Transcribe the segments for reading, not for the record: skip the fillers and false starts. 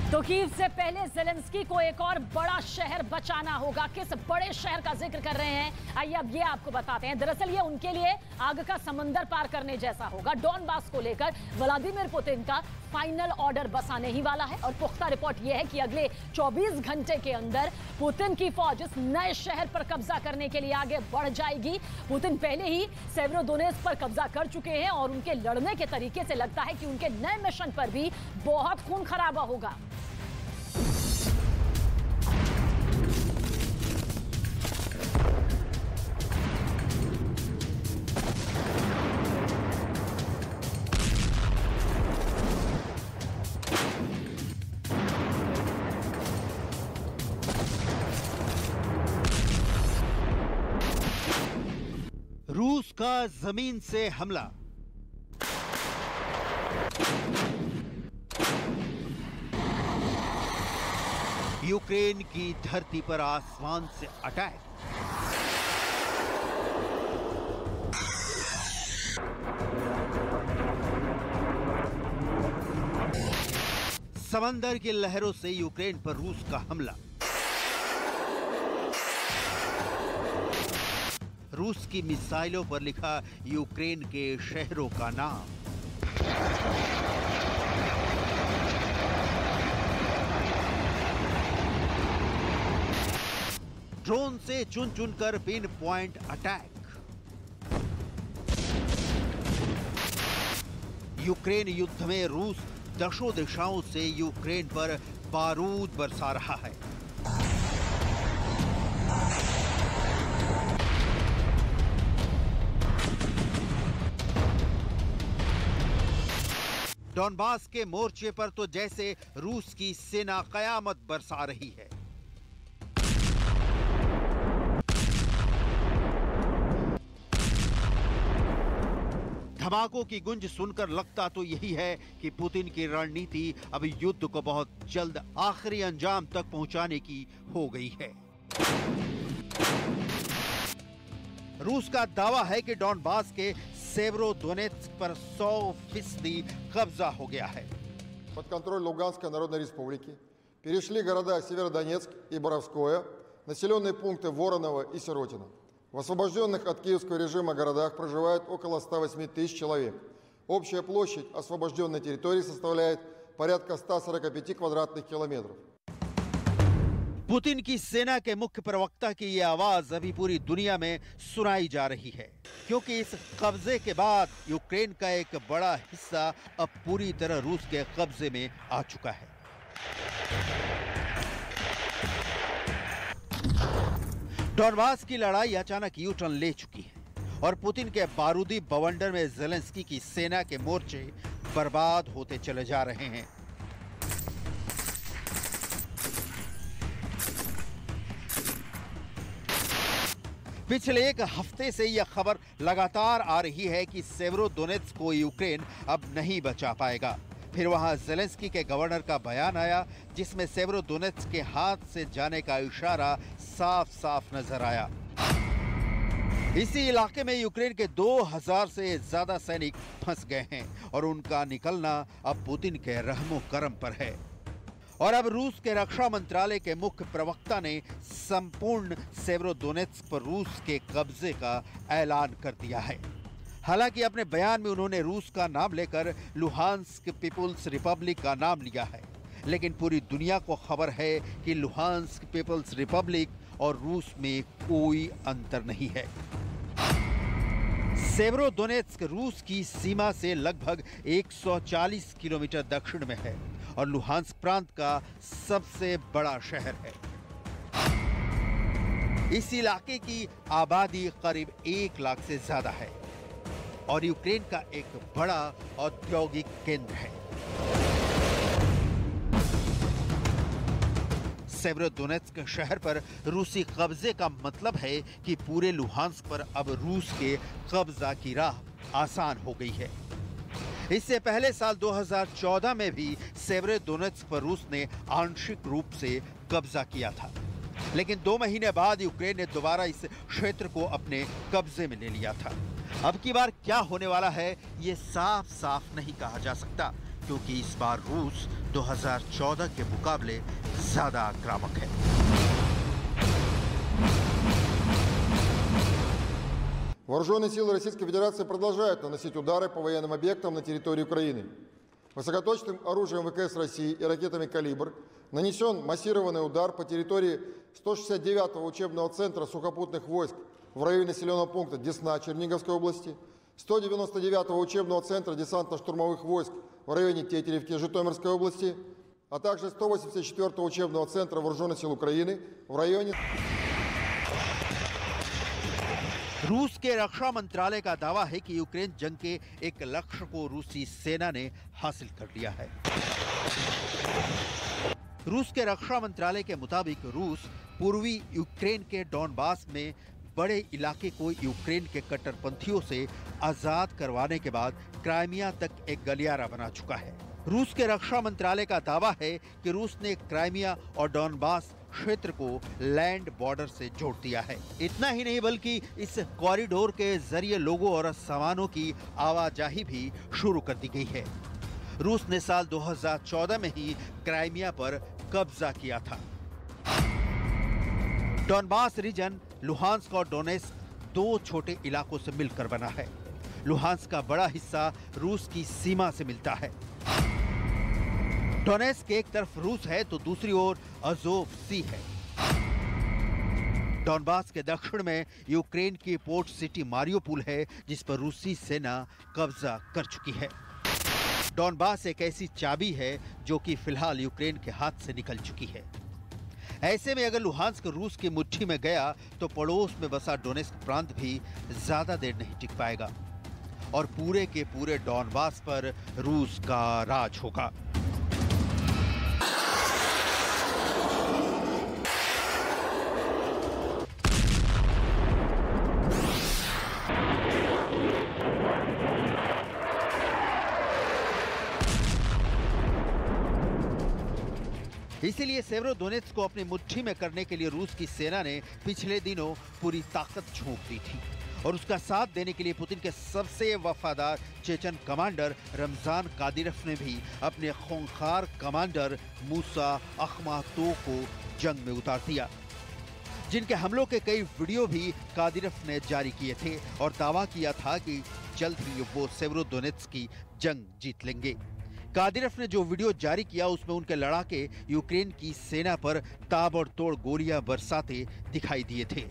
तो कीव से पहले ज़ेलेंस्की को एक और बड़ा शहर बचाना होगा। किस बड़े शहर का जिक्र कर रहे हैं, आइए अब ये आपको बताते हैं। दरअसल ये उनके लिए आग का समंदर पार करने जैसा होगा। डॉनबास को लेकर व्लादिमीर पुतिन का फाइनल ऑर्डर बस आने ही वाला है और पुख्ता रिपोर्ट यह है कि अगले 24 घंटे के अंदर पुतिन की फौज इस नए शहर पर कब्जा करने के लिए आगे बढ़ जाएगी। पुतिन पहले ही सेवेरोडोनेत्स्क पर कब्जा कर चुके हैं और उनके लड़ने के तरीके से लगता है कि उनके नए मिशन पर भी बहुत खून खराबा होगा। रूस का जमीन से हमला। यूक्रेन की धरती पर आसमान से अटैक। समंदर की लहरों से यूक्रेन पर रूस का हमला। रूस की मिसाइलों पर लिखा यूक्रेन के शहरों का नाम। ड्रोन से चुन चुनकर पिन पॉइंट अटैक। यूक्रेन युद्ध में रूस दशों दिशाओं से यूक्रेन पर बारूद बरसा रहा है। डॉनबास के मोर्चे पर तो जैसे रूस की सेना कयामत बरसा रही है। धमाकों की गुंज सुनकर लगता तो यही है कि पुतिन की रणनीति अब युद्ध को बहुत जल्द आखिरी अंजाम तक पहुंचाने की हो गई है। रूस का दावा है कि डॉनबास के सेवेरोडोनेत्स्क पर 100% कब्जा हो गया है। Под контроль Луганской Народной Республики перешли города Северодонецк и Боровское, населенные пункты Вороново и Сиротино. В освобожденных от киевского режима городах проживает около 108 тысяч человек. Общая площадь освобожденной территории составляет порядка 145 квадратных километров. पुतिन की सेना के मुख्य प्रवक्ता की यह आवाज अभी पूरी दुनिया में सुनाई जा रही है, क्योंकि इस कब्जे के बाद यूक्रेन का एक बड़ा हिस्सा अब पूरी तरह रूस के कब्जे में आ चुका है। डॉनबास की लड़ाई अचानक यू टर्न ले चुकी है और पुतिन के बारूदी बवंडर में ज़ेलेंस्की की सेना के मोर्चे बर्बाद होते चले जा रहे हैं। पिछले एक हफ्ते से यह खबर लगातार आ रही है कि सेवेरोडोनेत्स्क को यूक्रेन अब नहीं बचा पाएगा। फिर वहां ज़ेलेंस्की के गवर्नर का बयान आया, जिसमें सेवेरोडोनेत्स्क के हाथ से जाने का इशारा साफ साफ नजर आया। इसी इलाके में यूक्रेन के 2000 से ज्यादा सैनिक फंस गए हैं और उनका निकलना अब पुतिन के रहमो करम पर है। और अब रूस के रक्षा मंत्रालय के मुख्य प्रवक्ता ने संपूर्ण सेवेरोडोनेत्स्क पर रूस के कब्जे का ऐलान कर दिया है। हालांकि अपने बयान में उन्होंने रूस का नाम लेकर लुहांस्क पीपुल्स रिपब्लिक का नाम लिया है, लेकिन पूरी दुनिया को खबर है कि लुहांस्क पीपुल्स रिपब्लिक और रूस में कोई अंतर नहीं है। सेवेरोडोनेत्स्क रूस की सीमा से लगभग 140 किलोमीटर दक्षिण में है और लुहांस्क प्रांत का सबसे बड़ा शहर है। इस इलाके की आबादी करीब 1 लाख से ज्यादा है और यूक्रेन का एक बड़ा औद्योगिक केंद्र है। सेवेरोडोनेत्स्क शहर पर रूसी कब्जे का मतलब है कि पूरे लुहांस्क पर अब रूस के कब्जा की राह आसान हो गई है। इससे पहले साल 2014 में भी सेवेरोडोनेत्स्क पर रूस ने आंशिक रूप से कब्जा किया था, लेकिन 2 महीने बाद यूक्रेन ने दोबारा इस क्षेत्र को अपने कब्जे में ले लिया था। अब की बार क्या होने वाला है ये साफ साफ नहीं कहा जा सकता, क्योंकि इस बार रूस 2014 के मुकाबले ज्यादा आक्रामक है। Вооруженные силы Российской Федерации продолжают наносить удары по военным объектам на территории Украины. Высокоточным оружием ВКС России и ракетами «Калибр» нанесен массированный удар по территории 169-го учебного центра сухопутных войск в районе населенного пункта Десна Черниговской области, 199-го учебного центра десантно-штурмовых войск в районе Тетеревки Житомирской области, а также 184-го учебного центра Вооруженных сил Украины в районе... रूस के रक्षा मंत्रालय का दावा है कि यूक्रेन जंग के एक लक्ष्य को रूसी सेना ने हासिल कर लिया है। रूस के रक्षा मंत्रालय के मुताबिक रूस पूर्वी यूक्रेन के डॉनबास में बड़े इलाके को यूक्रेन के कट्टरपंथियों से आजाद करवाने के बाद क्राइमिया तक एक गलियारा बना चुका है। रूस के रक्षा मंत्रालय का दावा है कि रूस ने क्राइमिया और डॉनबास क्षेत्र को लैंड बॉर्डर से जोड़ दिया है। इतना ही नहीं बल्कि इस कॉरिडोर के जरिए लोगों और सामानों की आवाजाही भी शुरू कर दी गई है। रूस ने साल 2014 में ही क्राइमिया पर कब्जा किया था। डॉनबास रीजन लुहांस्क और डोनेत्स्क दो छोटे इलाकों से मिलकर बना है। लुहांस्क का बड़ा हिस्सा रूस की सीमा से मिलता है। डोनेत्स्क एक तरफ रूस है तो दूसरी ओर अज़ोव सी है। डॉनबास के दक्षिण में यूक्रेन की पोर्ट सिटी मारियोपोल है, जिस पर रूसी सेना कब्जा कर चुकी है। डॉनबास एक ऐसी चाबी है जो कि फिलहाल यूक्रेन के हाथ से निकल चुकी है। ऐसे में अगर लुहांस्क रूस की मुट्ठी में गया तो पड़ोस में बसा डोनेत्स्क प्रांत भी ज्यादा देर नहीं टिक पाएगा और पूरे के पूरे डॉनबास पर रूस का राज होगा। इसीलिए सेवेरोडोनेत्स्क को अपनी मुट्ठी में करने के लिए रूस की सेना ने पिछले दिनों पूरी ताकत झोंक दी थी और उसका साथ देने के लिए पुतिन के सबसे वफादार चेचन कमांडर रमजान कादिरोव ने भी अपने खूंखार कमांडर मूसा अखमातोव को जंग में उतार दिया, जिनके हमलों के कई वीडियो भी कादिरोव ने जारी किए थे और दावा किया था कि जल्द ही वो सेवेरोडोनेत्स्क की जंग जीत लेंगे। कादिरोव ने जो वीडियो जारी किया उसमें उनके लड़ाके यूक्रेन की सेना पर ताबड़तोड़ गोलियां बरसाते दिखाई दिए थे।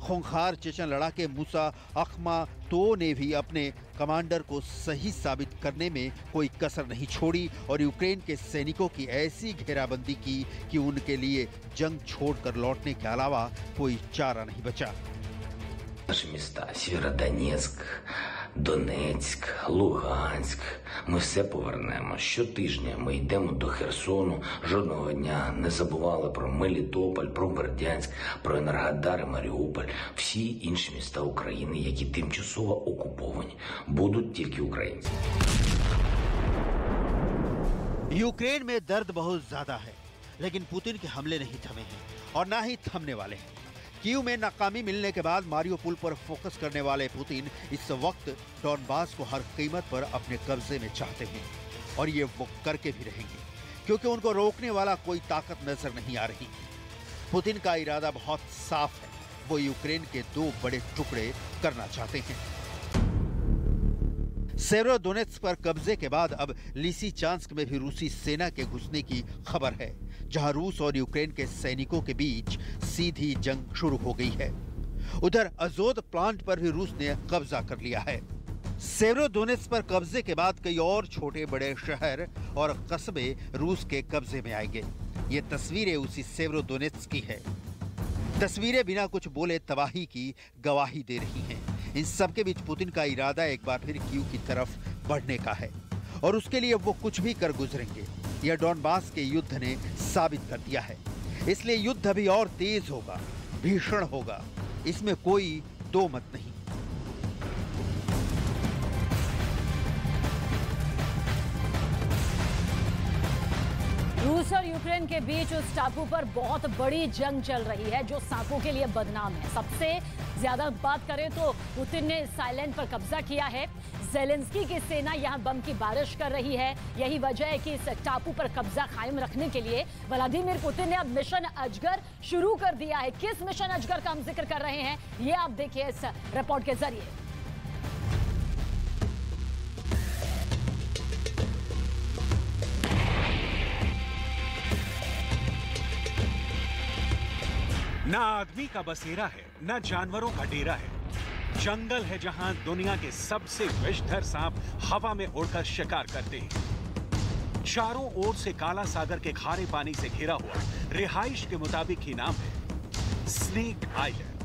खूंखार चेचन लड़ाके मूसा अखमातोव ने भी अपने कमांडर को सही साबित करने में कोई कसर नहीं छोड़ी और यूक्रेन के सैनिकों की ऐसी घेराबंदी की कि उनके लिए जंग छोड़कर लौटने के अलावा कोई चारा नहीं बचा। Наші міста Сєвєродонецьк, Донецьк, Луганськ. Ми все повернемо. Щотижня ми йдемо до Херсону. Жодного дня не забували про Мелітополь, про Бердянськ, про Енергодар і Маріуполь. Всі інші міста України, які тимчасово окуповані, будуть тільки українці. यूक्रेन में दर्द बहुत ज्यादा है, लेकिन पुतिन के हमले नहीं थमे हैं और ना ही थमने वाले हैं। कीव में नाकामी मिलने के बाद मारियोपोल पर फोकस करने वाले पुतिन इस वक्त डॉनबास को हर कीमत पर अपने कब्जे में चाहते हैं और ये वो करके भी रहेंगे, क्योंकि उनको रोकने वाला कोई ताकत नजर नहीं आ रही। पुतिन का इरादा बहुत साफ है, वो यूक्रेन के दो बड़े टुकड़े करना चाहते हैं। सेवेरोडोनेत्स्क पर कब्जे के बाद अब लिसिचांस्क में भी रूसी सेना के घुसने की खबर है, जहां रूस और यूक्रेन के सैनिकों के बीच सीधी जंग शुरू हो गई है। उधर अज़ोद प्लांट पर भी रूस ने कब्जा कर लिया है। सेवेरोडोनेत्स्क पर कब्जे के बाद कई और छोटे बड़े शहर और कस्बे रूस के कब्जे में आएंगे। ये तस्वीरें उसी सेवेरोडोनेत्स्क की है। तस्वीरें बिना कुछ बोले तबाही की गवाही दे रही हैं। इन सबके बीच पुतिन का इरादा एक बार फिर कीव की तरफ बढ़ने का है और उसके लिए वो कुछ भी कर गुजरेंगे। यह डॉनबास के युद्ध ने साबित कर दिया है। इसलिए युद्ध अभी और तेज होगा, भीषण होगा, इसमें कोई दो मत नहीं। रूस और यूक्रेन के बीच उस टापू पर बहुत बड़ी जंग चल रही है जो सांपों के लिए बदनाम है। सबसे ज्यादा बात करें तो पुतिन ने इस आइलैंड पर कब्जा किया है। ज़ेलेंस्की की सेना यहां बम की बारिश कर रही है। यही वजह है कि इस टापू पर कब्जा कायम रखने के लिए व्लादिमीर पुतिन ने अब मिशन अजगर शुरू कर दिया है। किस मिशन अजगर का हम जिक्र कर रहे हैं, ये आप देखिए इस रिपोर्ट के जरिए। ना आदमी का बसेरा है, ना जानवरों का डेरा है। जंगल है जहां दुनिया के सबसे विषधर सांप हवा में उड़कर शिकार करते हैं। चारों ओर से काला सागर के खारे पानी से घिरा हुआ रिहाइश के मुताबिक ही नाम है स्नेक आइलैंड।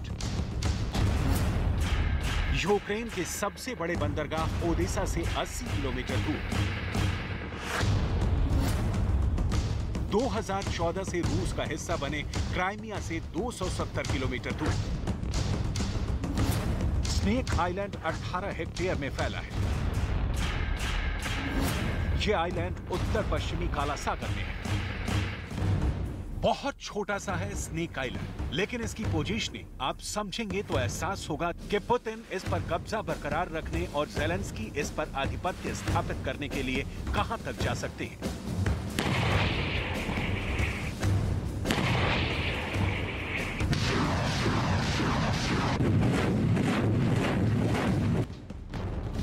यूक्रेन के सबसे बड़े बंदरगाह ओडेसा से 80 किलोमीटर दूर, 2014 से रूस का हिस्सा बने क्राइमिया से 270 किलोमीटर दूर। स्नेक आइलैंड 18 हेक्टेयर में फैला है। यह आइलैंड उत्तर पश्चिमी काला सागर में है। बहुत छोटा सा है स्नेक आइलैंड, लेकिन इसकी पोजीशनिंग आप समझेंगे तो एहसास होगा कि पुतिन इस पर कब्जा बरकरार रखने और ज़ेलेंस्की इस पर आधिपत्य स्थापित करने के लिए कहां तक जा सकते हैं।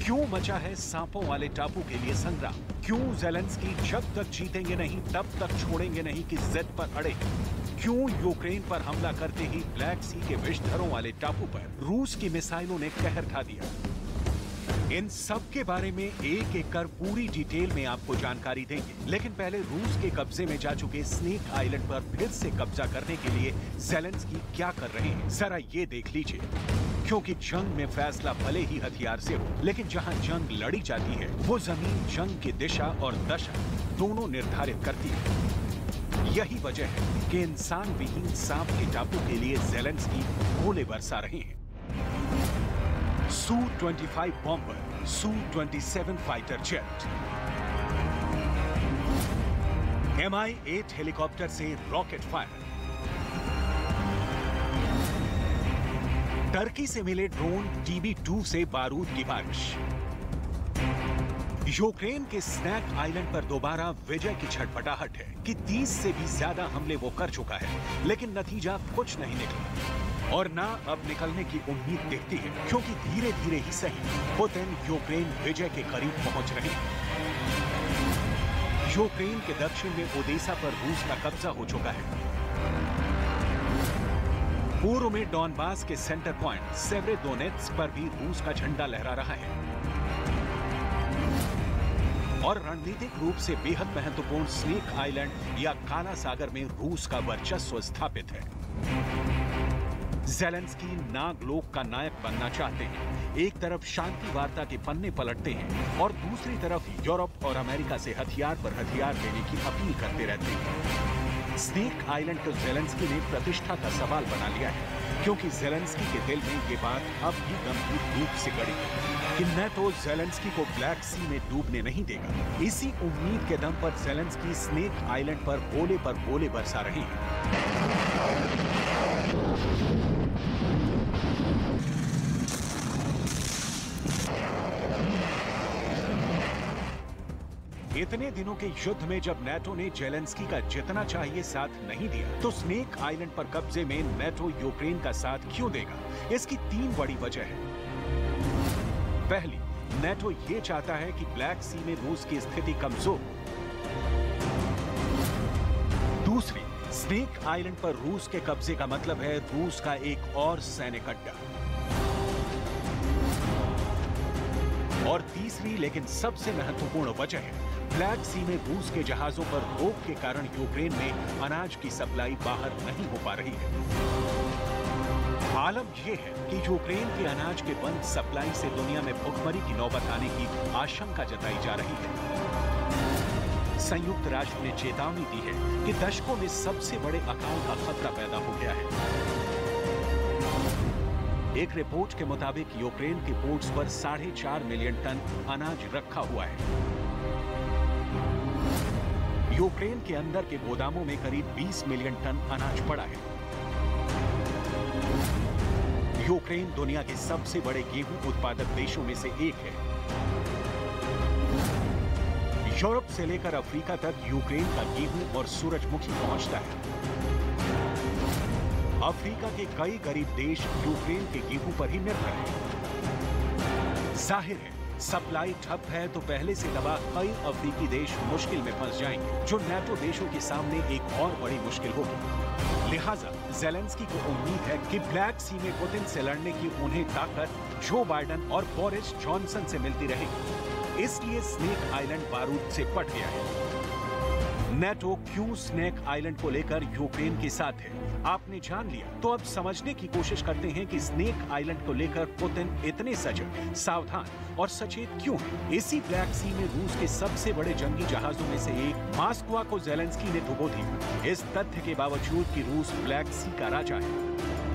क्यों मचा है सांपों वाले टापू के लिए संग्राम? क्यों ज़ेलेंस्की जब तक जीतेंगे नहीं तब तक छोड़ेंगे नहीं कि जिद पर अड़े? क्यों यूक्रेन पर हमला करते ही ब्लैक सी के विषधरों वाले टापू पर रूस की मिसाइलों ने कहर ढा दिया? इन सब के बारे में एक एक कर पूरी डिटेल में आपको जानकारी देंगे, लेकिन पहले रूस के कब्जे में जा चुके स्नेक आइलैंड पर फिर से कब्जा करने के लिए ज़ेलेंस्की क्या कर रहे हैं, जरा ये देख लीजिए। क्योंकि जंग में फैसला भले ही हथियार से हो, लेकिन जहां जंग लड़ी जाती है वो जमीन जंग की दिशा और दशा दोनों निर्धारित करती है। यही वजह है कि इंसान विहीन सांप के टापू के लिए ज़ेलेंस्की गोले बरसा रहे हैं। Su-25 bomber, Su-27 fighter jet, Mi-8 helicopter से रॉकेट फायर, टर्की से मिले ड्रोन TB2 से बारूद की बारिश। यूक्रेन के स्नेक आइलैंड पर दोबारा विजय की छटपटाहट है कि 30 से भी ज्यादा हमले वो कर चुका है, लेकिन नतीजा कुछ नहीं निकला और ना अब निकलने की उम्मीद दिखती है, क्योंकि धीरे धीरे ही सही पुतिन यूक्रेन विजय के करीब पहुंच रहे हैं। यूक्रेन के दक्षिण में ओडेसा पर रूस का कब्जा हो चुका है। पूर्व में डॉनबास के सेंटर पॉइंट सेवेरोडोनेत्स्क पर भी रूस का झंडा लहरा रहा है और रणनीतिक रूप से बेहद महत्वपूर्ण स्नेक आइलैंड या काला सागर में रूस का वर्चस्व स्थापित है। ज़ेलेंस्की नागलोक का नायक बनना चाहते हैं। एक तरफ शांति वार्ता के पन्ने पलटते हैं और दूसरी तरफ यूरोप और अमेरिका से हथियार पर हथियार देने की अपील करते रहते हैं। स्नेक आइलैंड को ज़ेलेंस्की ने प्रतिष्ठा का सवाल बना लिया है, क्योंकि ज़ेलेंस्की के दिल में ये बात अब भी गंभीर रूप से गड़ी है कि नेटो ज़ेलेंस्की को ब्लैक सी में डूबने नहीं देगा। इसी उम्मीद के दम पर ज़ेलेंस्की स्नेक आइलैंड पर गोले बरसा रहे हैं। इतने दिनों के युद्ध में जब नेटो ने ज़ेलेंस्की का जितना चाहिए साथ नहीं दिया, तो स्नेक आइलैंड पर कब्जे में नेटो यूक्रेन का साथ क्यों देगा? इसकी 3 बड़ी वजह है। पहली, नेटो ये चाहता है कि ब्लैक सी में रूस की स्थिति कमजोर हो। दूसरी, स्नेक आइलैंड पर रूस के कब्जे का मतलब है रूस का एक और सैनिक अड्डा। और तीसरी लेकिन सबसे महत्वपूर्ण वजह है ब्लैक सी में रूस के जहाजों पर रोक के कारण यूक्रेन में अनाज की सप्लाई बाहर नहीं हो पा रही है। आलम यह है कि यूक्रेन के अनाज के बंद सप्लाई से दुनिया में भुखमरी की नौबत आने की आशंका जताई जा रही है। संयुक्त राष्ट्र ने चेतावनी दी है कि दशकों में सबसे बड़े अकाल का खतरा पैदा हो गया है। एक रिपोर्ट के मुताबिक यूक्रेन के पोर्ट्स पर 4.5 मिलियन टन अनाज रखा हुआ है। यूक्रेन के अंदर के गोदामों में करीब 20 मिलियन टन अनाज पड़ा है। यूक्रेन दुनिया के सबसे बड़े गेहूं उत्पादक देशों में से एक है। यूरोप से लेकर अफ्रीका तक यूक्रेन का गेहूं और सूरजमुखी पहुंचता है। अफ्रीका के कई गरीब देश यूक्रेन के गेहूं पर ही निर्भर हैं। जाहिर है, सप्लाई ठप है तो पहले से दबा कई अफ्रीकी देश मुश्किल में फंस जाएंगे, जो नाटो देशों के सामने एक और बड़ी मुश्किल होगी। लिहाजा ज़ेलेंस्की को उम्मीद है कि ब्लैक सी में पुतिन से लड़ने की उन्हें ताकत जो बाइडेन और बोरिस जॉनसन से मिलती रहेगी। इसलिए स्नेक आइलैंड बारूद से पट गया है। नाटो क्यों स्नेक आइलैंड को लेकर यूक्रेन के साथ है, आपने जान लिया। तो अब समझने की कोशिश करते हैं कि स्नेक आइलैंड को लेकर पुतिन इतने सजग, सावधान और सचेत क्यों है। इसी ब्लैक सी में रूस के सबसे बड़े जंगी जहाजों में से एक मास्को को ज़ेलेंस्की ने डुबो दिया। इस तथ्य के बावजूद कि रूस ब्लैक सी का राजा है,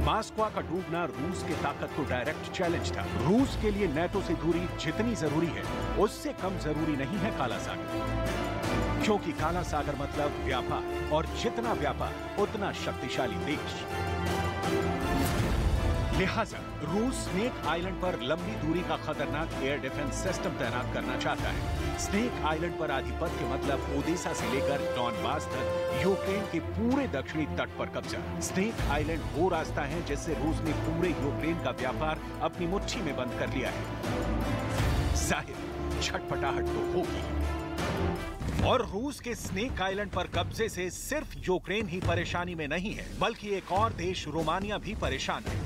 मास्को का डूबना रूस की ताकत को डायरेक्ट चैलेंज था। रूस के लिए नाटो से दूरी जितनी जरूरी है, उससे कम जरूरी नहीं है काला सागर, क्योंकि काला सागर मतलब व्यापार, और जितना व्यापार उतना शक्तिशाली देश। लिहाजा रूस स्नेक आइलैंड पर लंबी दूरी का खतरनाक एयर डिफेंस सिस्टम तैनात करना चाहता है। स्नेक आइलैंड पर आधिपत्य मतलब ओडेसा से लेकर डॉनबास तक यूक्रेन के पूरे दक्षिणी तट पर कब्जा। स्नेक आइलैंड वो रास्ता है जिससे रूस ने पूरे यूक्रेन का व्यापार अपनी मुट्ठी में बंद कर लिया है। जाहिर छटपटाहट तो होगी। और रूस के स्नेक आइलैंड पर कब्जे से सिर्फ यूक्रेन ही परेशानी में नहीं है, बल्कि एक और देश रोमानिया भी परेशान है,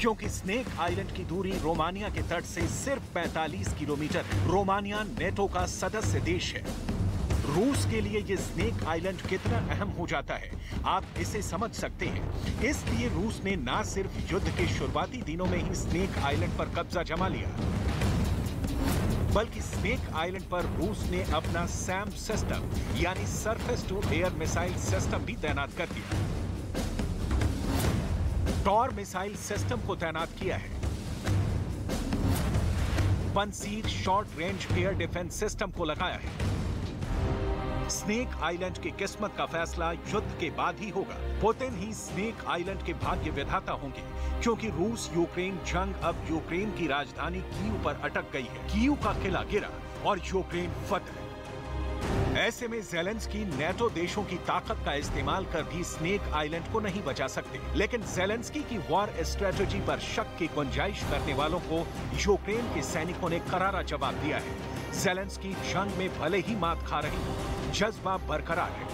क्योंकि स्नेक आइलैंड की दूरी रोमानिया के तट से सिर्फ 45 किलोमीटर है। रोमानिया नेटो का सदस्य देश है। रूस के लिए ये स्नेक आइलैंड कितना अहम हो जाता है, आप इसे समझ सकते हैं। इसलिए रूस ने न सिर्फ युद्ध के शुरुआती दिनों में ही स्नेक आइलैंड पर कब्जा जमा लिया, बल्कि स्नेक आइलैंड पर रूस ने अपना सैम सिस्टम यानी surface to air missile system भी तैनात कर दिया। टॉर मिसाइल सिस्टम को तैनात किया है। Pantsir short range air defence system को लगाया है। स्नेक आइलैंड की किस्मत का फैसला युद्ध के बाद ही होगा। पुतिन ही स्नेक आइलैंड के भाग्य विधाता होंगे, क्योंकि रूस यूक्रेन जंग अब यूक्रेन की राजधानी कीव पर अटक गई है। कीव का किला गिरा और यूक्रेन फतह। ऐसे में ज़ेलेंस्की नाटो देशों की ताकत का इस्तेमाल कर भी स्नेक आइलैंड को नहीं बचा सकते। लेकिन ज़ेलेंस्की की वॉर स्ट्रेटजी पर शक की गुंजाइश करने वालों को यूक्रेन के सैनिकों ने करारा जवाब दिया है। ज़ेलेंस्की जंग में भले ही मात खा रहे, जज्बा बरकरार है।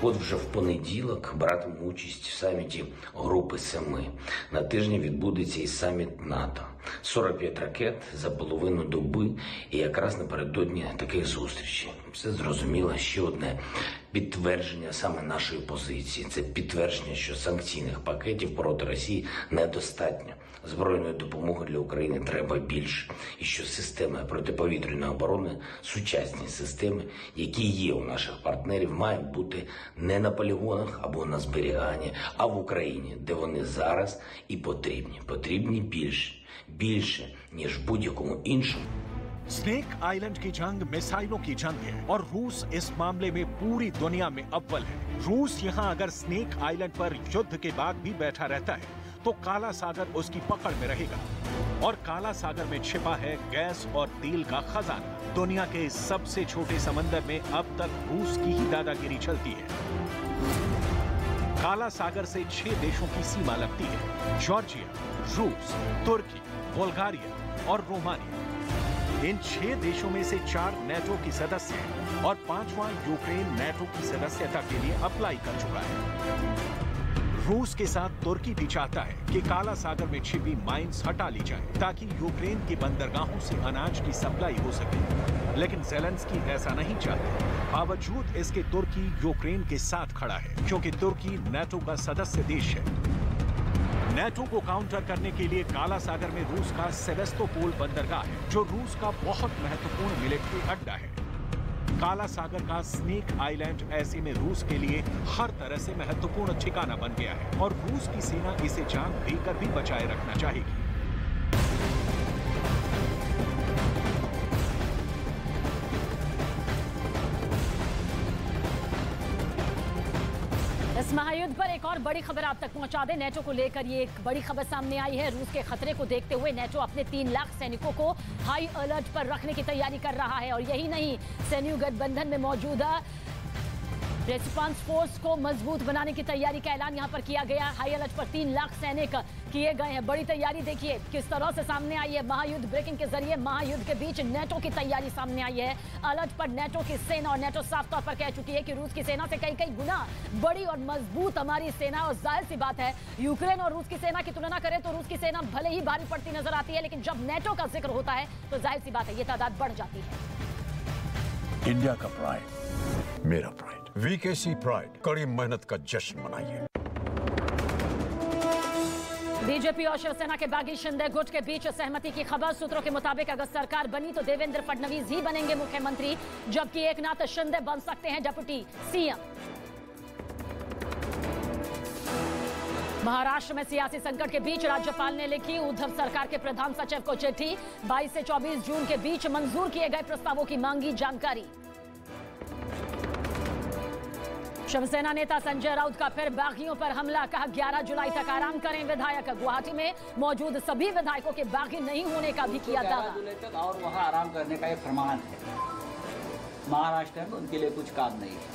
От вже в понеділок братимемо участь в саміті Групи Семи. На тижні відбудеться і саміт НАТО. 45 ракет за половину доби і якраз напередодні таких зустрічей. Все зрозуміло, ще одне підтвердження саме нашої позиції. Це підтвердження, що санкційних пакетів проти Росії недостатньо. Збройної допомоги для України треба більше. І що системи протиповітряної оборони, сучасні системи, які є у наших партнерів, мають бути не на полігонах або на зберіганні, а в Україні, де вони зараз і потрібні. Потрібні більше. Більше, ніж будь-якому іншому. स्नेक आइलैंड की जंग मिसाइलों की जंग है और रूस इस मामले में पूरी दुनिया में अव्वल है। रूस यहाँ अगर स्नेक आइलैंड पर युद्ध के बाद भी बैठा रहता है तो काला सागर उसकी पकड़ में रहेगा, और काला सागर में छिपा है गैस और तेल का खजाना। दुनिया के सबसे छोटे समंदर में अब तक रूस की ही दादागिरी चलती है। काला सागर से 6 देशों की सीमा लगती है: जॉर्जिया, रूस, तुर्की, बुल्गारिया और रोमानिया। इन 6 देशों में से 4 नाटो की सदस्य हैं और 5वां यूक्रेन नाटो की सदस्यता के लिए अप्लाई कर चुका है। रूस के साथ तुर्की भी चाहता है कि काला सागर में छिपी माइंस हटा ली जाए ताकि यूक्रेन की बंदरगाहों से अनाज की सप्लाई हो सके, लेकिन ज़ेलेंस्की ऐसा नहीं चाहते। बावजूद इसके तुर्की यूक्रेन के साथ खड़ा है, क्योंकि तुर्की नाटो का सदस्य देश है। नाटो को काउंटर करने के लिए काला सागर में रूस का सेवेस्तोपोल बंदरगाह है, जो रूस का बहुत महत्वपूर्ण मिलिट्री अड्डा है। काला सागर का स्नेक आइलैंड ऐसे में रूस के लिए हर तरह से महत्वपूर्ण ठिकाना बन गया है और रूस की सेना इसे जान देकर भी बचाए रखना चाहेगी। इस महायुद्ध पर एक और बड़ी खबर आप तक पहुंचा दें। नेटो को लेकर ये एक बड़ी खबर सामने आई है। रूस के खतरे को देखते हुए नेटो अपने 3 लाख सैनिकों को हाई अलर्ट पर रखने की तैयारी कर रहा है। और यही नहीं, सैन्य गठबंधन में मौजूदा रेस्पॉन्स फोर्स को मजबूत बनाने की तैयारी का ऐलान यहां पर किया गया। हाई अलर्ट पर 3 लाख सैनिक किए गए हैं। बड़ी तैयारी देखिए किस तरह से सामने आई है। महायुद्ध ब्रेकिंग के जरिए महायुद्ध के बीच नेटो की तैयारी सामने आई है। अलर्ट पर नेटो की सेना, और नेटो साफ तौर पर कह चुकी है कि रूस की सेना से कई गुना बड़ी और मजबूत हमारी सेना। और जाहिर सी बात है, यूक्रेन और रूस की सेना की तुलना करें तो रूस की सेना भले ही भारी पड़ती नजर आती है, लेकिन जब नेटो का जिक्र होता है तो जाहिर सी बात है, ये तादाद बढ़ जाती है। इंडिया का प्राइड, मेरा प्राइड, वीकेसी प्राइड, कड़ी मेहनत का जश्न मनाइए। बीजेपी और शिवसेना के बागी शिंदे गुट के बीच सहमति की खबर। सूत्रों के मुताबिक अगर सरकार बनी तो देवेंद्र फडणवीस ही बनेंगे मुख्यमंत्री, जबकि एकनाथ शिंदे बन सकते हैं डिप्टी सीएम। महाराष्ट्र में सियासी संकट के बीच राज्यपाल ने लिखी उद्धव सरकार के प्रधान सचिव को चिट्ठी। 22 से 24 जून के बीच मंजूर किए गए प्रस्तावों की मांगी जानकारी। शिवसेना नेता संजय राउत का फिर बागियों पर हमला, कहा 11 जुलाई तक आराम करें विधायक। गुवाहाटी में मौजूद सभी विधायकों के बागी नहीं होने का भी किया दावा। 11 जुलाई तक और वहां आराम करने का एक प्रमाण है। महाराष्ट्र में उनके लिए कुछ काम नहीं है।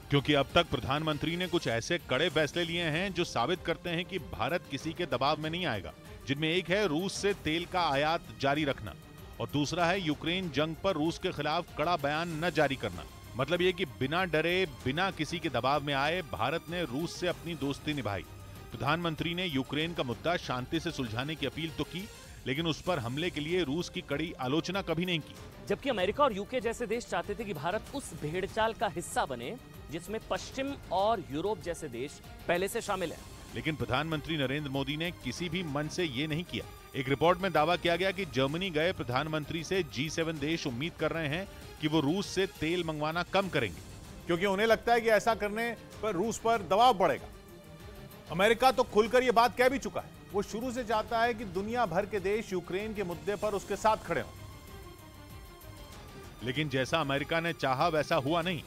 क्योंकि अब तक प्रधानमंत्री ने कुछ ऐसे कड़े फैसले लिए हैं जो साबित करते हैं कि भारत किसी के दबाव में नहीं आएगा, जिनमें एक है रूस से तेल का आयात जारी रखना और दूसरा है यूक्रेन जंग पर रूस के खिलाफ कड़ा बयान न जारी करना। मतलब ये कि बिना डरे, बिना किसी के दबाव में आए भारत ने रूस से अपनी दोस्ती निभाई। प्रधानमंत्री ने यूक्रेन का मुद्दा शांति से सुलझाने की अपील तो की, लेकिन उस पर हमले के लिए रूस की कड़ी आलोचना कभी नहीं की। जबकि अमेरिका और यूके जैसे देश चाहते थे कि भारत उस भेड़चाल का हिस्सा बने जिसमें पश्चिम और यूरोप जैसे देश पहले से शामिल हैं। लेकिन प्रधानमंत्री नरेंद्र मोदी ने किसी भी मन से ये नहीं किया। एक रिपोर्ट में दावा किया गया कि जर्मनी गए प्रधानमंत्री से G7 देश उम्मीद कर रहे हैं कि वो रूस से तेल मंगवाना कम करेंगे, क्योंकि उन्हें लगता है कि ऐसा करने पर रूस पर दबाव बढ़ेगा। अमेरिका तो खुलकर ये बात कह भी चुका है। वो शुरू से चाहता है कि दुनिया भर के देश यूक्रेन के मुद्दे पर उसके साथ खड़े हों। लेकिन जैसा अमेरिका ने चाहा वैसा हुआ नहीं।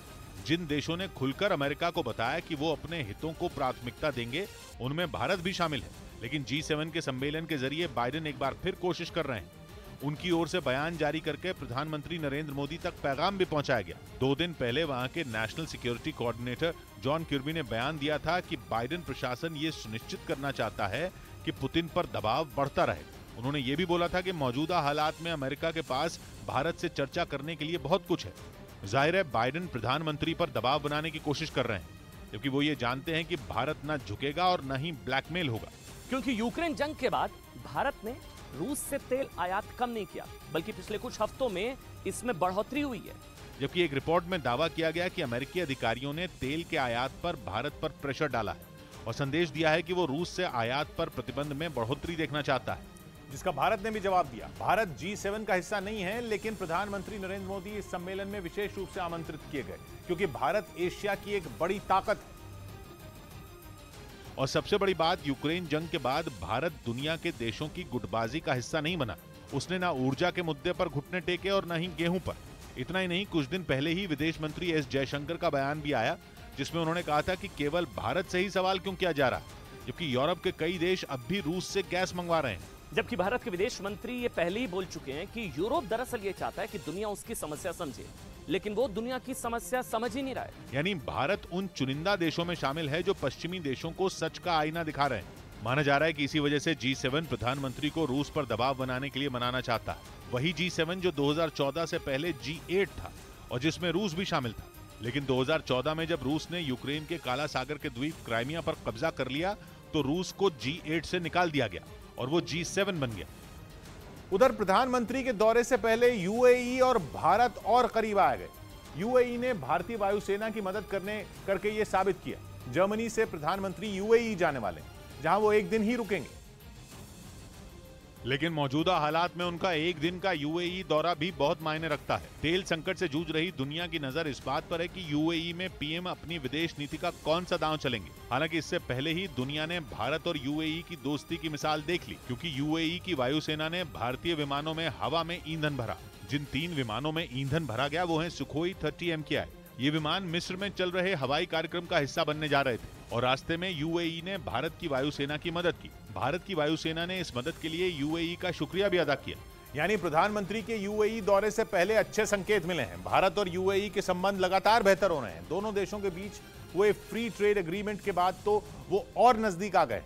जिन देशों ने खुलकर अमेरिका को बताया कि वो अपने हितों को प्राथमिकता देंगे, उनमें भारत भी शामिल है। लेकिन G7 के सम्मेलन के जरिए बाइडेन एक बार फिर कोशिश कर रहे हैं। उनकी ओर से बयान जारी करके प्रधानमंत्री नरेंद्र मोदी तक पैगाम भी पहुंचाया गया। 2 दिन पहले वहां के नेशनल सिक्योरिटी कोऑर्डिनेटर जॉन किर्बी ने बयान दिया था कि बाइडेन प्रशासन ये सुनिश्चित करना चाहता है कि पुतिन पर दबाव बढ़ता रहे। उन्होंने ये भी बोला था कि मौजूदा हालात में अमेरिका के पास भारत से चर्चा करने के लिए बहुत कुछ है। जाहिर है बाइडेन प्रधानमंत्री पर दबाव बनाने की कोशिश कर रहे हैं, क्योंकि वो ये जानते हैं कि भारत न झुकेगा और न ही ब्लैकमेल होगा। क्योंकि यूक्रेन जंग के बाद भारत ने रूस से तेल आयात कम नहीं किया, बल्कि पिछले कुछ हफ्तों में इसमें बढ़ोतरी हुई है। जबकि एक रिपोर्ट में दावा किया गया कि अमेरिकी अधिकारियों ने तेल के आयात पर भारत पर प्रेशर डाला है और संदेश दिया है कि वो रूस से आयात पर प्रतिबंध में बढ़ोतरी देखना चाहता है, जिसका भारत ने भी जवाब दिया। भारत G7 का हिस्सा नहीं है, लेकिन प्रधानमंत्री नरेंद्र मोदी इस सम्मेलन में विशेष रूप से आमंत्रित किए गए, क्योंकि भारत एशिया की एक बड़ी ताकत है। और सबसे बड़ी बात, यूक्रेन जंग के बाद भारत दुनिया के देशों की गुटबाजी का हिस्सा नहीं बना। उसने ना ऊर्जा के मुद्दे पर घुटने टेके और न ही गेहूं पर। इतना ही नहीं, कुछ दिन पहले ही विदेश मंत्री एस जयशंकर का बयान भी आया, जिसमें उन्होंने कहा था कि केवल भारत से ही सवाल क्यों किया जा रहा है, जबकि यूरोप के कई देश अब भी रूस से गैस मंगवा रहे हैं। जबकि भारत के विदेश मंत्री ये पहले ही बोल चुके हैं कि यूरोप दरअसल ये चाहता है कि दुनिया उसकी समस्या समझे, लेकिन वो दुनिया की समस्या समझ ही नहीं रहा है। यानी भारत उन चुनिंदा देशों में शामिल है जो पश्चिमी देशों को सच का आईना दिखा रहे हैं। माना जा रहा है कि इसी वजह से G7 प्रधानमंत्री को रूस पर दबाव बनाने के लिए मनाना चाहता है। वही G7 जो 2014 से पहले G8 था और जिसमें रूस भी शामिल था। लेकिन 2014 में जब रूस ने यूक्रेन के काला सागर के द्वीप क्राइमिया पर कब्जा कर लिया, तो रूस को G8 से निकाल दिया गया और वो G7 बन गया। उधर प्रधानमंत्री के दौरे से पहले UAE और भारत और करीब आ गए। UAE ने भारतीय वायुसेना की मदद करके ये साबित किया। जर्मनी से प्रधानमंत्री UAE जाने वाले, जहां वो एक दिन ही रुकेंगे। लेकिन मौजूदा हालात में उनका एक दिन का UAE दौरा भी बहुत मायने रखता है। तेल संकट से जूझ रही दुनिया की नजर इस बात पर है कि UAE में PM अपनी विदेश नीति का कौन सा दांव चलेंगे। हालांकि इससे पहले ही दुनिया ने भारत और UAE की दोस्ती की मिसाल देख ली, क्योंकि UAE की वायुसेना ने भारतीय विमानों में हवा में ईंधन भरा। जिन 3 विमानों में ईंधन भरा गया वो हैं सुखोई 30 MKI। ये विमान मिस्र में चल रहे हवाई कार्यक्रम का हिस्सा बनने जा रहे थे और रास्ते में यूएई ने भारत की वायुसेना की मदद की। भारत की वायुसेना ने इस मदद के लिए यूएई का शुक्रिया भी अदा किया। यानी प्रधानमंत्री के यूएई दौरे से पहले अच्छे संकेत मिले हैं। भारत और यूएई के संबंध लगातार बेहतर हो रहे हैं। दोनों देशों के बीच हुए फ्री ट्रेड एग्रीमेंट के बाद तो वो और नजदीक आ गए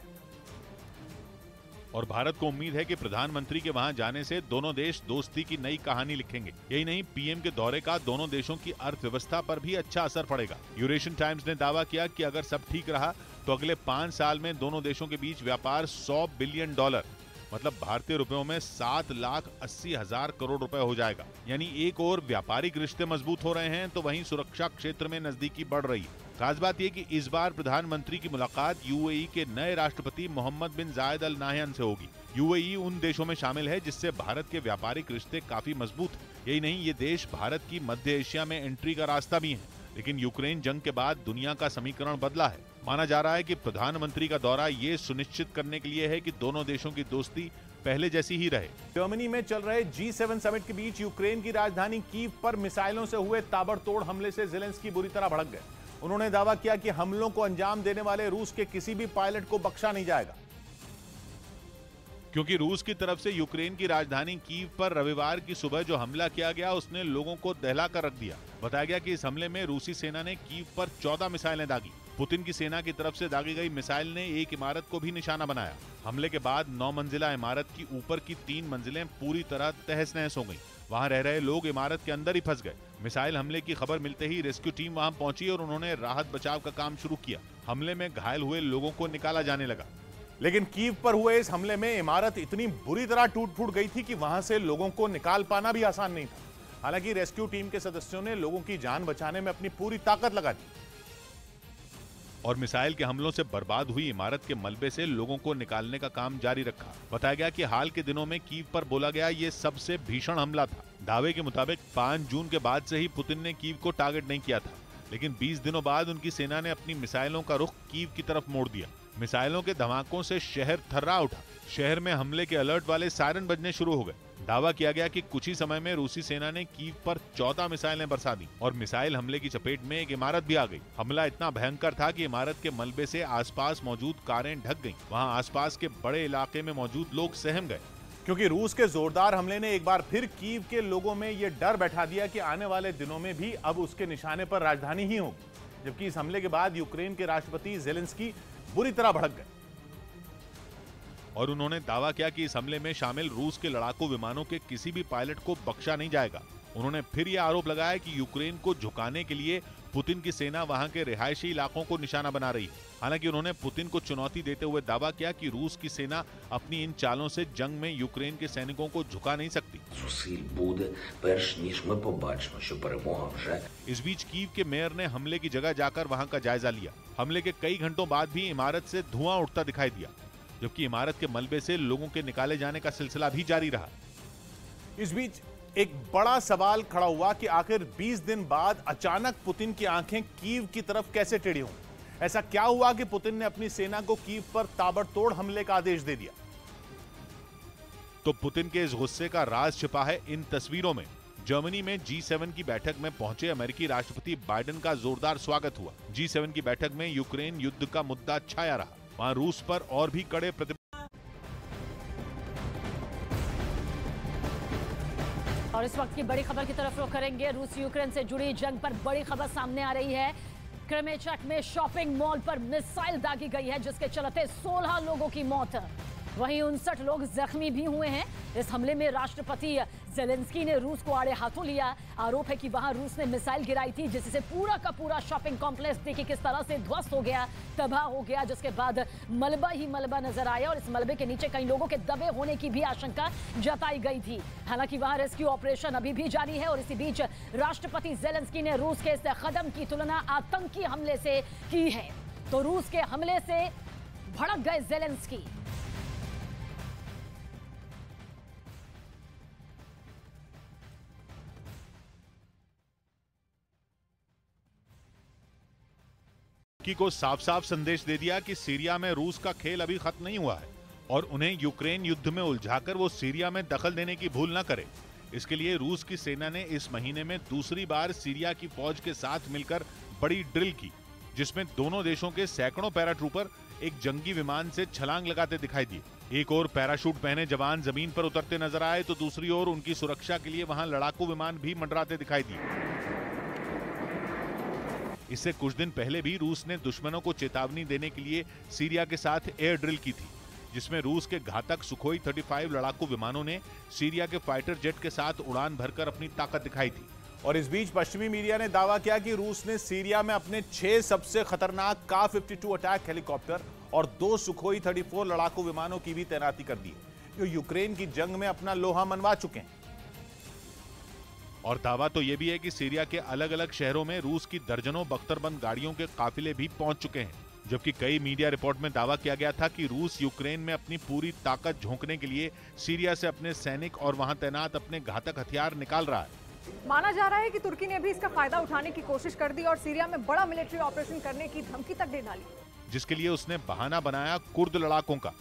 और भारत को उम्मीद है कि प्रधानमंत्री के वहां जाने से दोनों देश दोस्ती की नई कहानी लिखेंगे। यही नहीं, पीएम के दौरे का दोनों देशों की अर्थव्यवस्था पर भी अच्छा असर पड़ेगा। यूरेशियन टाइम्स ने दावा किया कि अगर सब ठीक रहा तो अगले 5 साल में दोनों देशों के बीच व्यापार $100 बिलियन मतलब भारतीय रुपयों में 7,80,000 करोड़ रुपए हो जाएगा। यानी एक और व्यापारिक रिश्ते मजबूत हो रहे हैं तो वहीं सुरक्षा क्षेत्र में नजदीकी बढ़ रही है। खास बात यह कि इस बार प्रधानमंत्री की मुलाकात यूएई के नए राष्ट्रपति मोहम्मद बिन जायद अल नाह्यान से होगी। यूएई उन देशों में शामिल है जिससे भारत के व्यापारिक रिश्ते काफी मजबूत हैं। यही नहीं, ये देश भारत की मध्य एशिया में एंट्री का रास्ता भी है। लेकिन यूक्रेन जंग के बाद दुनिया का समीकरण बदला है। माना जा रहा है कि प्रधानमंत्री का दौरा ये सुनिश्चित करने के लिए है कि दोनों देशों की दोस्ती पहले जैसी ही रहे। जर्मनी में चल रहे G7 समिट के बीच यूक्रेन की राजधानी कीव पर मिसाइलों से हुए ताबड़तोड़ हमले से ज़ेलेंस्की बुरी तरह भड़क गए। उन्होंने दावा किया कि हमलों को अंजाम देने वाले रूस के किसी भी पायलट को बख्शा नहीं जाएगा, क्योंकि रूस की तरफ से यूक्रेन की राजधानी कीव पर रविवार की सुबह जो हमला किया गया उसने लोगों को दहला कर रख दिया। बताया गया कि इस हमले में रूसी सेना ने कीव पर 14 मिसाइलें दागी। पुतिन की सेना की तरफ से दागी गई मिसाइल ने एक इमारत को भी निशाना बनाया। हमले के बाद 9 मंजिला इमारत की ऊपर की 3 मंजिलें पूरी तरह तहस नहस हो गईं। वहां रह रहे लोग इमारत के अंदर ही फंस गए। मिसाइल हमले की खबर मिलते ही रेस्क्यू टीम वहां पहुंची और उन्होंने राहत बचाव का काम शुरू किया। हमले में घायल हुए लोगों को निकाला जाने लगा। लेकिन कीव पर हुए इस हमले में इमारत इतनी बुरी तरह टूट फूट गई थी कि वहां से लोगों को निकाल पाना भी आसान नहीं था। हालांकि रेस्क्यू टीम के सदस्यों ने लोगों की जान बचाने में अपनी पूरी ताकत लगा दी और मिसाइल के हमलों से बर्बाद हुई इमारत के मलबे से लोगों को निकालने का काम जारी रखा। बताया गया कि हाल के दिनों में कीव पर बोला गया ये सबसे भीषण हमला था। दावे के मुताबिक 5 जून के बाद से ही पुतिन ने कीव को टारगेट नहीं किया था, लेकिन 20 दिनों बाद उनकी सेना ने अपनी मिसाइलों का रुख कीव की तरफ मोड़ दिया। मिसाइलों के धमाकों से शहर थर्रा उठा। शहर में हमले के अलर्ट वाले सायरन बजने शुरू हो गए। दावा किया गया कि कुछ ही समय में रूसी सेना ने कीव पर 14 मिसाइलें बरसा दी और मिसाइल हमले की चपेट में एक इमारत भी आ गई। हमला इतना भयंकर था कि इमारत के मलबे से आसपास मौजूद कारें ढक गईं। वहां आसपास के बड़े इलाके में मौजूद लोग सहम गए, क्योंकि रूस के जोरदार हमले ने एक बार फिर कीव के लोगों में यह डर बैठा दिया कि आने वाले दिनों में भी अब उसके निशाने पर राजधानी ही होगी। जबकि इस हमले के बाद यूक्रेन के राष्ट्रपति ज़ेलेंस्की बुरी तरह भड़क गए और उन्होंने दावा किया कि इस हमले में शामिल रूस के लड़ाकू विमानों के किसी भी पायलट को बख्शा नहीं जाएगा। उन्होंने फिर यह आरोप लगाया कि यूक्रेन को झुकाने के लिए पुतिन की सेना वहां के रिहायशी इलाकों को निशाना बना रही है। हालांकि उन्होंने पुतिन को चुनौती देते हुए दावा किया कि रूस की सेना अपनी इन चालों से जंग में यूक्रेन के सैनिकों को झुका नहीं सकती। इस बीच कीव के मेयर ने हमले की जगह जाकर वहां का जायजा लिया। हमले के कई घंटों बाद भी इमारत से धुआं उठता दिखाई दिया, जबकि इमारत के मलबे से लोगों के निकाले जाने का सिलसिला भी जारी रहा। इस बीच एक बड़ा सवाल खड़ा हुआ कि आखिर 20 दिन बाद अचानक पुतिन की आंखें कीव की तरफ कैसे टेढ़ी हों? ऐसा क्या हुआ कि पुतिन ने अपनी सेना को कीव पर ताबड़तोड़ हमले का आदेश दे दिया? तो पुतिन के इस गुस्से का राज छिपा है इन तस्वीरों में। जर्मनी में G7 की बैठक में पहुंचे अमेरिकी राष्ट्रपति बाइडेन का जोरदार स्वागत हुआ। G7 की बैठक में यूक्रेन युद्ध का मुद्दा छाया रहा। वहां रूस पर और भी कड़े और इस वक्त की बड़ी खबर की तरफ रुख करेंगे। रूस यूक्रेन से जुड़ी जंग पर बड़ी खबर सामने आ रही है। क्रेमेचक में शॉपिंग मॉल पर मिसाइल दागी गई है, जिसके चलते 16 लोगों की मौत, वहीं 59 लोग जख्मी भी हुए हैं। इस हमले में राष्ट्रपति ज़ेलेंस्की ने रूस को आड़े हाथों लिया। आरोप है कि वहां रूस ने मिसाइल गिराई थी, जिससे पूरा का पूरा शॉपिंग कॉम्प्लेक्स देखिए किस तरह से ध्वस्त हो गया, तबाह हो गया, जिसके बाद मलबा ही मलबा नजर आया और इस मलबे के नीचे कई लोगों के दबे होने की भी आशंका जताई गई थी। हालांकि वहां रेस्क्यू ऑपरेशन अभी भी जारी है और इसी बीच राष्ट्रपति ज़ेलेंस्की ने रूस के इस कदम की तुलना आतंकी हमले से की है। तो रूस के हमले से भड़क गए ज़ेलेंस्की। को साफ साफ संदेश दे दिया कि सीरिया में रूस का खेल अभी खत्म नहीं हुआ है और उन्हें यूक्रेन युद्ध में उलझाकर वो सीरिया में दखल देने की भूल न करे। इसके लिए रूस की सेना ने इस महीने में दूसरी बार सीरिया की फौज के साथ मिलकर बड़ी ड्रिल की, जिसमें दोनों देशों के सैकड़ों पैराट्रूपर एक जंगी विमान से छलांग लगाते दिखाई दिए। एक ओर पैराशूट पहने जवान जमीन पर उतरते नजर आए तो दूसरी ओर उनकी सुरक्षा के लिए वहां लड़ाकू विमान भी मंडराते दिखाई दिए। इससे कुछ दिन पहले भी रूस ने दुश्मनों को चेतावनी देने के लिए सीरिया के साथ एयर ड्रिल की थी, जिसमें रूस के घातक सुखोई 35 लड़ाकू विमानों ने सीरिया के फाइटर जेट के साथ उड़ान भरकर अपनी ताकत दिखाई थी। और इस बीच पश्चिमी मीडिया ने दावा किया कि रूस ने सीरिया में अपने 6 सबसे खतरनाक का-52 अटैक हेलीकॉप्टर और 2 सुखोई 34 लड़ाकू विमानों की भी तैनाती कर दी है, जो यूक्रेन की जंग में अपना लोहा मनवा चुके हैं। और दावा तो यह भी है कि सीरिया के अलग अलग शहरों में रूस की दर्जनों बख्तरबंद गाड़ियों के काफिले भी पहुंच चुके हैं, जबकि कई मीडिया रिपोर्ट में दावा किया गया था कि रूस यूक्रेन में अपनी पूरी ताकत झोंकने के लिए सीरिया से अपने सैनिक और वहां तैनात अपने घातक हथियार निकाल रहा है। माना जा रहा है कि तुर्की ने भी इसका फायदा उठाने की कोशिश कर दी और सीरिया में बड़ा मिलिट्री ऑपरेशन करने की धमकी तक दे डाली, जिसके लिए उसने बहाना बनाया कुर्द लड़ाकों का।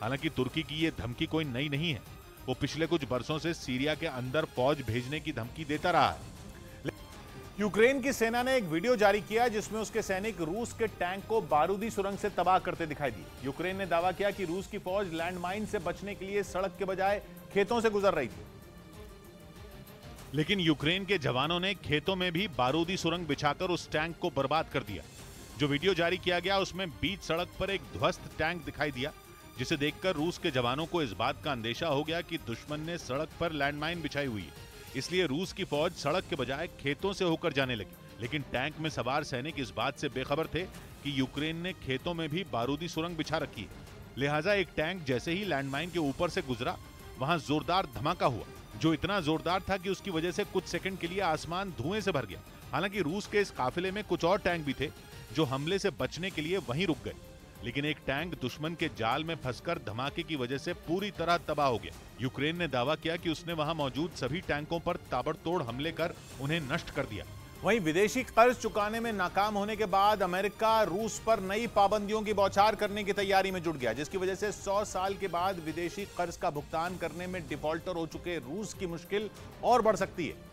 हालांकि तुर्की की ये धमकी कोई नई नहीं है, वो पिछले कुछ बरसों से सीरिया के अंदर फौज भेजने की धमकी देता रहा है। यूक्रेन की सेना ने एक वीडियो जारी किया जिसमें उसके सैनिक रूस के टैंक को बारूदी सुरंग से तबाह करते दिखाई दिए। यूक्रेन ने दावा किया कि रूस की फौज लैंडमाइन से बचने के लिए सड़क के बजाय खेतों से गुजर रही थी, लेकिन यूक्रेन के जवानों ने खेतों में भी बारूदी सुरंग बिछाकर उस टैंक को बर्बाद कर दिया। जो वीडियो जारी किया गया उसमें बीच सड़क पर एक ध्वस्त टैंक दिखाई दिया, जिसे देखकर रूस के जवानों को इस बात का अंदेशा हो गया कि दुश्मन ने सड़क पर लैंडमाइन बिछाई हुई है, इसलिए रूस की फौज सड़क के बजाय खेतों से होकर जाने लगी। लेकिन टैंक में सवार सैनिक इस बात से बेखबर थे कि यूक्रेन ने खेतों में भी बारूदी सुरंग बिछा रखी है, लिहाजा एक टैंक जैसे ही लैंडमाइन के ऊपर से गुजरा वहां जोरदार धमाका हुआ, जो इतना जोरदार था कि उसकी वजह से कुछ सेकंड के लिए आसमान धुएं से भर गया। हालांकि रूस के इस काफिले में कुछ और टैंक भी थे जो हमले से बचने के लिए वहीं रुक गए, लेकिन एक टैंक दुश्मन के जाल में फंसकर धमाके की वजह से पूरी तरह तबाह हो गया। यूक्रेन ने दावा किया कि उसने वहां मौजूद सभी टैंकों पर ताबड़तोड़ हमले कर उन्हें नष्ट कर दिया। वहीं विदेशी कर्ज चुकाने में नाकाम होने के बाद अमेरिका रूस पर नई पाबंदियों की बौछार करने की तैयारी में जुट गया, जिसकी वजह से 100 साल के बाद विदेशी कर्ज का भुगतान करने में डिफॉल्टर हो चुके रूस की मुश्किल और बढ़ सकती है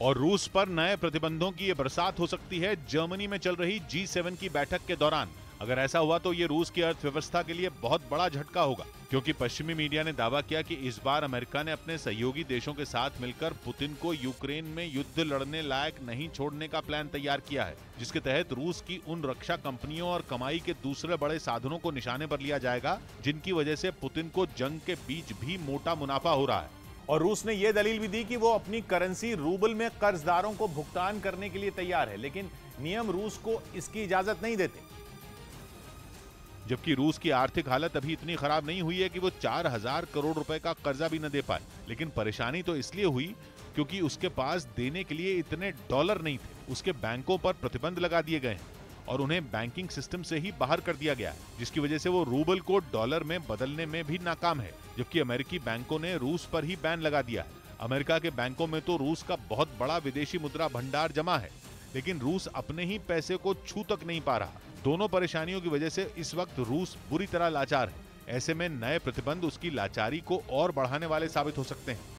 और रूस पर नए प्रतिबंधों की यह बरसात हो सकती है जर्मनी में चल रही G7 की बैठक के दौरान। अगर ऐसा हुआ तो ये रूस की अर्थव्यवस्था के लिए बहुत बड़ा झटका होगा, क्योंकि पश्चिमी मीडिया ने दावा किया कि इस बार अमेरिका ने अपने सहयोगी देशों के साथ मिलकर पुतिन को यूक्रेन में युद्ध लड़ने लायक नहीं छोड़ने का प्लान तैयार किया है, जिसके तहत रूस की उन रक्षा कंपनियों और कमाई के दूसरे बड़े साधनों को निशाने पर लिया जाएगा जिनकी वजह से पुतिन को जंग के बीच भी मोटा मुनाफा हो रहा है। और रूस ने यह दलील भी दी कि वो अपनी करेंसी रूबल में कर्जदारों को भुगतान करने के लिए तैयार है, लेकिन नियम रूस को इसकी इजाजत नहीं देते। जबकि रूस की आर्थिक हालत अभी इतनी खराब नहीं हुई है कि वो 4000 करोड़ रुपए का कर्जा भी न दे पाए, लेकिन परेशानी तो इसलिए हुई क्योंकि उसके पास देने के लिए इतने डॉलर नहीं थे। उसके बैंकों पर प्रतिबंध लगा दिए गए हैं और उन्हें बैंकिंग सिस्टम से ही बाहर कर दिया गया है, जिसकी वजह से वो रूबल को डॉलर में बदलने में भी नाकाम है। जबकि अमेरिकी बैंकों ने रूस पर ही बैन लगा दिया है। अमेरिका के बैंकों में तो रूस का बहुत बड़ा विदेशी मुद्रा भंडार जमा है, लेकिन रूस अपने ही पैसे को छू तक नहीं पा रहा। दोनों परेशानियों की वजह से इस वक्त रूस बुरी तरह लाचार है। ऐसे में नए प्रतिबंध उसकी लाचारी को और बढ़ाने वाले साबित हो सकते हैं।